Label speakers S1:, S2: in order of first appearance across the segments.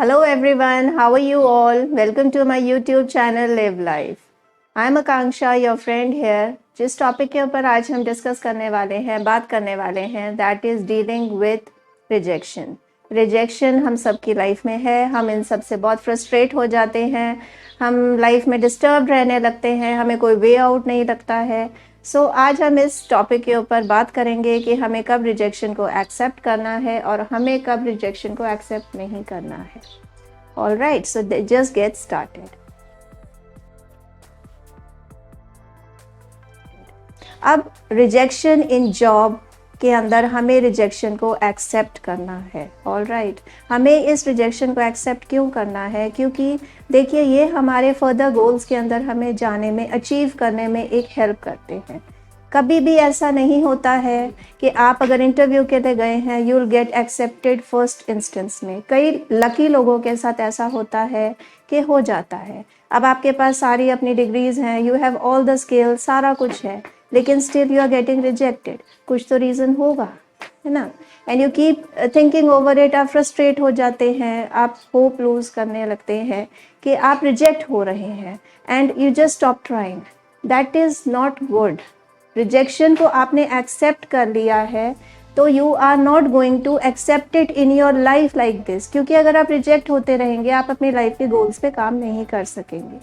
S1: Hello everyone, how are you all? Welcome to my YouTube channel Live Life. I am Akanksha, your friend here. जिस topic के ऊपर आज हम discuss करने वाले हैं, बात करने वाले हैं, that is dealing with rejection. Rejection हम सबकी लाइफ में है. हम इन सब से बहुत फ्रस्ट्रेट हो जाते हैं. हम लाइफ में डिस्टर्ब रहने लगते हैं. हमें कोई वे आउट नहीं लगता है. सो आज हम इस टॉपिक के ऊपर बात करेंगे कि हमें कब रिजेक्शन को एक्सेप्ट करना है और हमें कब रिजेक्शन को एक्सेप्ट नहीं करना है. All right, so just get started. अब रिजेक्शन इन जॉब के अंदर हमें रिजेक्शन को एक्सेप्ट करना है. ऑल राइट, हमें इस रिजेक्शन को एक्सेप्ट क्यों करना है? क्योंकि देखिए, ये हमारे फर्दर गोल्स के अंदर हमें जाने में, अचीव करने में एक हेल्प करते हैं. कभी भी ऐसा नहीं होता है कि आप अगर इंटरव्यू के लिए गए हैं, you will get accepted first instance में. कई लकी लोगों के साथ ऐसा होता है कि हो जाता है. अब आपके पास सारी अपनी डिग्रीज़ हैं, you have all the skills, सारा कुछ है, लेकिन still you are getting rejected. कुछ तो रीज़न होगा, है ना? And you keep thinking over it. आप फ्रस्ट्रेट हो जाते हैं, आप होप लूज़ करने लगते हैं कि आप रिजेक्ट हो रहे हैं and you just stop trying. That is not good. Rejection को आपने एक्सेप्ट कर लिया है तो you are not going to accept it in your life like this. क्योंकि अगर आप रिजेक्ट होते रहेंगे, आप अपनी लाइफ के गोल्स पे काम नहीं कर सकेंगे.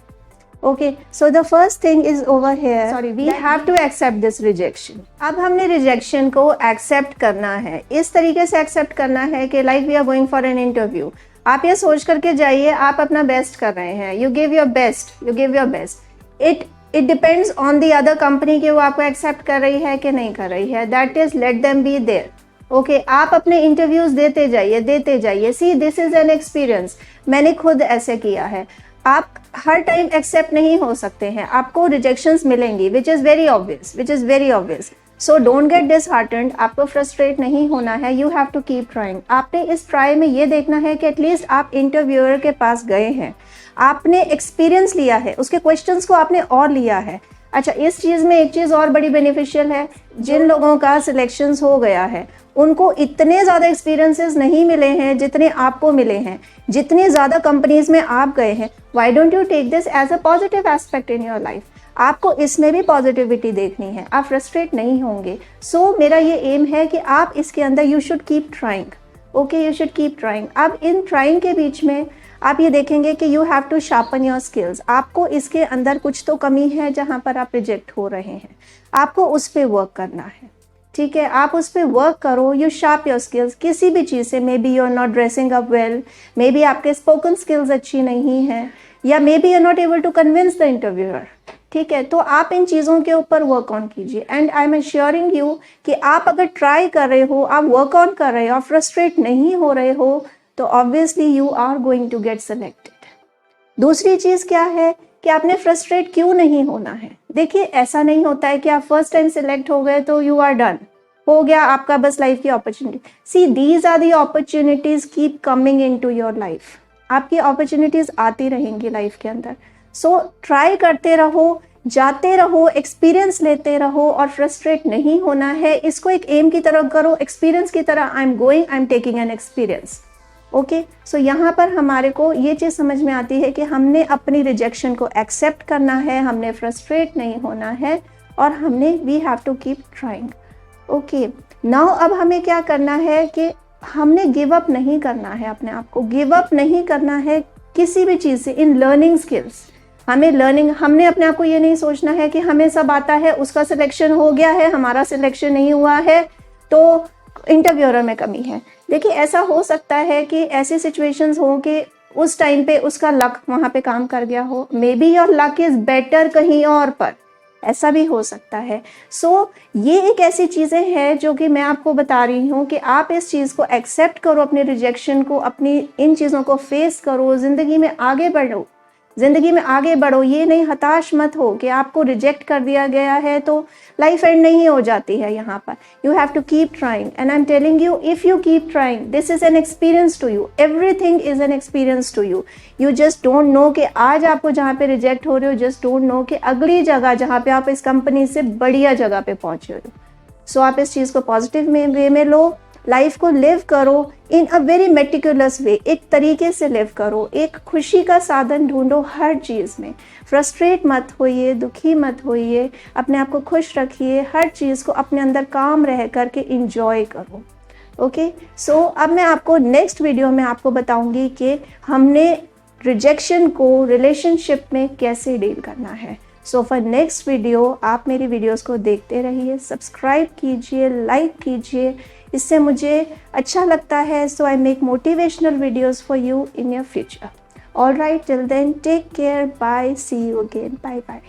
S1: Okay, so the first thing is over here, sorry, we have to accept this rejection. अब हमने रिजेक्शन को एक्सेप्ट करना है. इस तरीके से एक्सेप्ट करना है कि like we are going for an interview. आप ये सोच करके जाइए, आप अपना बेस्ट कर रहे हैं. You give your best, you give your best. It depends on the other company कि वो आपको एक्सेप्ट कर रही है कि नहीं कर रही है. That is let them be there. Okay, आप अपने इंटरव्यूज देते जाइए. See, this is an experience. मैंने खुद ऐसे किया है. आप हर टाइम एक्सेप्ट नहीं हो सकते हैं, आपको रिजेक्शंस मिलेंगी, which is very obvious. So don't get disheartened. आपको फ्रस्ट्रेट नहीं होना है. You have to keep trying. आपने इस ट्राई में ये देखना है कि एटलीस्ट आप इंटरव्यूअर के पास गए हैं, आपने एक्सपीरियंस लिया है, उसके क्वेश्चंस को आपने और लिया है. अच्छा, इस चीज़ में एक चीज़ और बड़ी बेनिफिशियल है. जिन लोगों का सिलेक्शंस हो गया है, उनको इतने ज़्यादा एक्सपीरियंसेस नहीं मिले हैं जितने आपको मिले हैं, जितनी ज़्यादा कंपनीज में आप गए हैं. Why don't you take this as a positive aspect in your life? आपको इसमें भी पॉजिटिविटी देखनी है. आप फ्रस्ट्रेट नहीं होंगे. सो मेरा ये एम है कि आप इसके अंदर you should keep trying. Okay, you should keep trying. अब इन ट्राइंग के बीच में आप ये देखेंगे कि you have to sharpen your skills. आपको इसके अंदर कुछ तो कमी है जहाँ पर आप रिजेक्ट हो रहे हैं. आपको उस पर वर्क करना है. ठीक है, आप उस पर वर्क करो. यू शार्प योर स्किल्स किसी भी चीज़ से. Maybe you are not dressing up well, maybe आपके स्पोकन स्किल्स अच्छी नहीं हैं, या maybe you are not able to convince the interviewer. ठीक है, तो आप इन चीज़ों के ऊपर वर्क ऑन कीजिए. And I am assuring you कि आप अगर ट्राई कर रहे हो, आप वर्क ऑन कर रहे हो, आप फ्रस्ट्रेट नहीं हो रहे हो, तो obviously you are going to get selected. दूसरी चीज़ क्या है कि आपने फ्रस्ट्रेट क्यों नहीं होना है. देखिए, ऐसा नहीं होता है कि आप फर्स्ट टाइम सिलेक्ट हो गए तो यू आर डन, हो गया आपका बस लाइफ की opportunity. See, these are the opportunities keep coming into your life. आपकी अपॉर्चुनिटीज आती रहेंगी लाइफ के अंदर. सो ट्राई करते रहो, जाते रहो, एक्सपीरियंस लेते रहो, और फ्रस्ट्रेट नहीं होना है. इसको एक एम की तरह करो, एक्सपीरियंस की तरह. I am taking an experience. Okay, so यहाँ पर हमारे को ये चीज़ समझ में आती है कि हमने अपनी रिजेक्शन को एक्सेप्ट करना है, हमने फ्रस्ट्रेट नहीं होना है, और हमने we have to keep trying. Okay, now अब हमें क्या करना है कि हमने गिव अप नहीं करना है. अपने आप को गिव अप नहीं करना है किसी भी चीज़ से. इन लर्निंग स्किल्स हमने अपने आप को ये नहीं सोचना है कि हमें सब आता है, उसका सिलेक्शन हो गया है, हमारा सिलेक्शन नहीं हुआ है, तो इंटरव्यूअर में कमी है. देखिए, ऐसा हो सकता है कि ऐसी सिचुएशंस हो कि उस टाइम पे उसका लक वहाँ पे काम कर गया हो. May be your luck is better कहीं और पर, ऐसा भी हो सकता है. सो ये एक ऐसी चीज़ें हैं जो कि मैं आपको बता रही हूँ कि आप इस चीज़ को एक्सेप्ट करो, अपने रिजेक्शन को, अपनी इन चीज़ों को फेस करो, ज़िंदगी में आगे बढ़ो. ये नहीं, हताश मत हो कि आपको रिजेक्ट कर दिया गया है तो लाइफ एंड नहीं हो जाती है. यहाँ पर you have to keep trying. And I am telling you, if you keep trying, this is an experience to you. Everything is an experience to you. You just don't know कि आज आपको जहाँ पे रिजेक्ट हो रहे हो, just don't know कि अगली जगह जहाँ पे आप इस कंपनी से बढ़िया जगह पे पहुँचे हो. सो आप इस चीज़ को पॉजिटिव वे में लो. लाइफ को लिव करो इन अ वेरी मेटिकुलस वे, एक तरीके से लिव करो, एक खुशी का साधन ढूंढो हर चीज़ में। फ्रस्ट्रेट मत होइए, दुखी मत होइए, अपने आप को खुश रखिए, हर चीज़ को अपने अंदर काम रह करके इंजॉय करो। ओके, सो अब मैं आपको नेक्स्ट वीडियो में आपको बताऊंगी कि हमने रिजेक्शन को रिलेशनशिप में कैसे डील करना है। सो फॉर नेक्स्ट वीडियो आप मेरी वीडियोस को देखते रहिए, सब्सक्राइब कीजिए, लाइक कीजिए, इससे मुझे अच्छा लगता है। So I make motivational videos for you in your future. All right, till then take care, bye, see you again, bye bye.